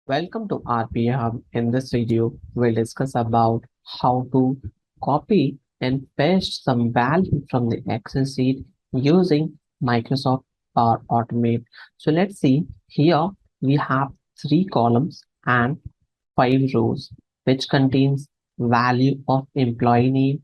Welcome to RPA Hub. In this video, we'll discuss about how to copy and paste some value from the Excel sheet using Microsoft Power Automate. So let's see here we have three columns and five rows, which contains value of employee name,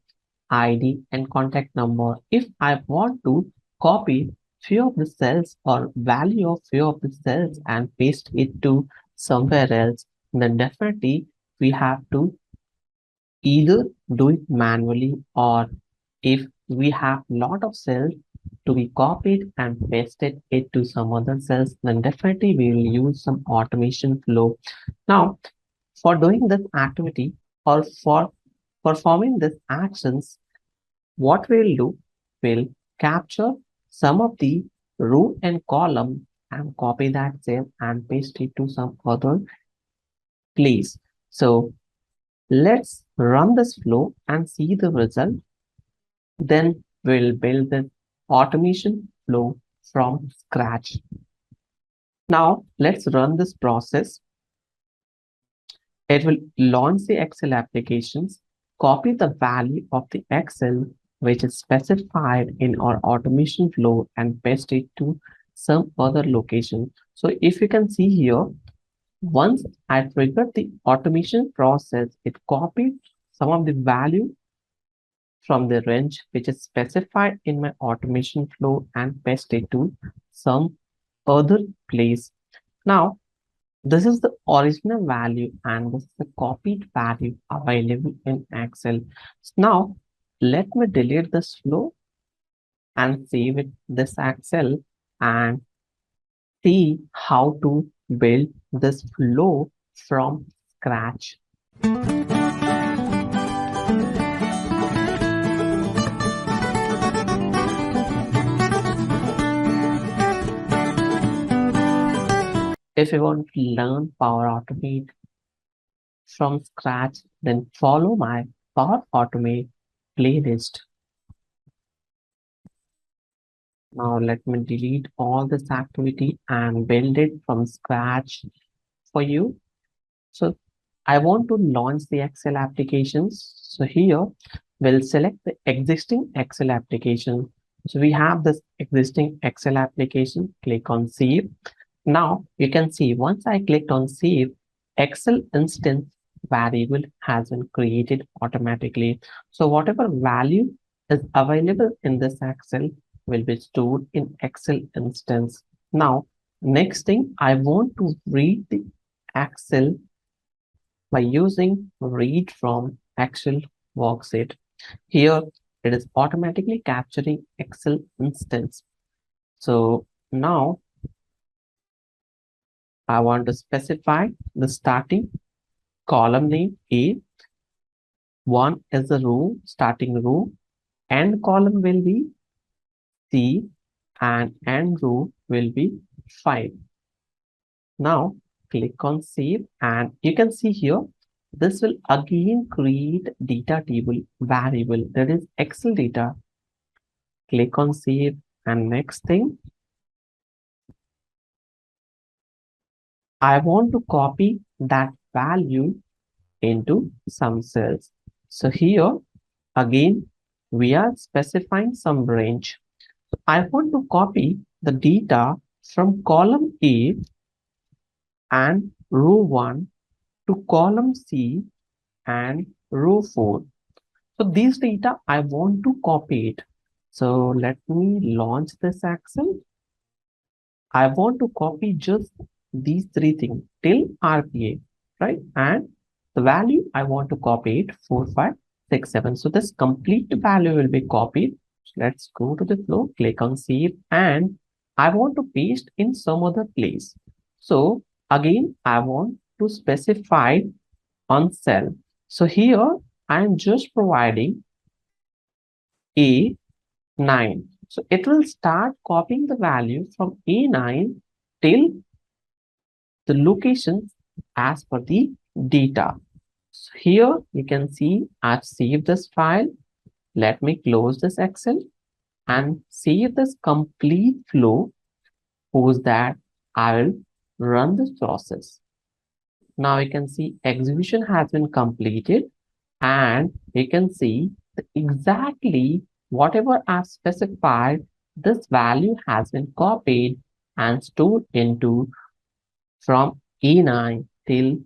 ID, and contact number. If I want to copy few of the cells or value of few of the cells and paste it to somewhere else, then definitely we have to either do it manually, or if we have lot of cells to be copied and pasted it to some other cells, then definitely we will use some automation flow. Now, for doing this activity or for performing these actions, what we'll do, we'll capture some of the row and column and copy that cell and paste it to some other place. So let's run this flow and see the result. Then we'll build the automation flow from scratch. Now let's run this process. It will launch the Excel applications, copy the value of the Excel which is specified in our automation flow and paste it to some other location. So if you can see here, once I triggered the automation process, it copied some of the value from the range which is specified in my automation flow and paste it to some other place. Now, this is the original value and this is the copied value available in Excel. Now, let me delete this flow and save it this Excel and see how to build this flow from scratch. If you want to learn Power Automate from scratch, then follow my Power Automate playlist. Now let me delete all this activity and build it from scratch for you. So I want to launch the Excel applications. So here we'll select the existing Excel application. So we have this existing Excel application, click on save. Now you can see once I clicked on save, Excel instance variable has been created automatically. So whatever value is available in this Excel will be stored in Excel instance. Now, next thing, I want to read the Excel by using read from Excel worksheet. Here, it is automatically capturing Excel instance. So now I want to specify the starting column name A. One is the row, starting row, and column will be C, and end row will be 5. Now click on save and you can see here, this will again create data table variable, that is Excel data. Click on save and next thing, I want to copy that value into some cells. So here again, we are specifying some range. So I want to copy the data from column A and row 1 to column C and row 4. So these data I want to copy it. So let me launch this Excel. I want to copy just these three things till RPA, right? And the value I want to copy it 4, 5, 6, 7. So this complete value will be copied. Let's go to the flow, click on save, and I want to paste in some other place. So again, I want to specify on cell. So here I am just providing A9. So it will start copying the value from A9 till the location as per the data. So here you can see I've saved this file. Let me close this Excel and save this complete flow. Post that I will run this process. Now you can see execution has been completed, and you can see exactly whatever I've specified, this value has been copied and stored into from E9 till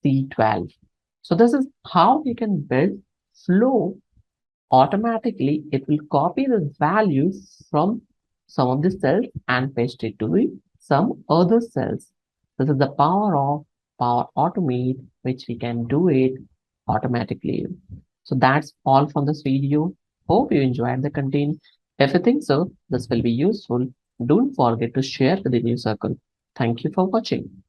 C12. So this is how we can build flow. Automatically it will copy the value from some of the cells and paste it to some other cells. This is the power of Power Automate, which we can do it automatically. So that's all from this video. Hope you enjoyed the content. If you think so, this will be useful. Don't forget to share with the new circle. Thank you for watching.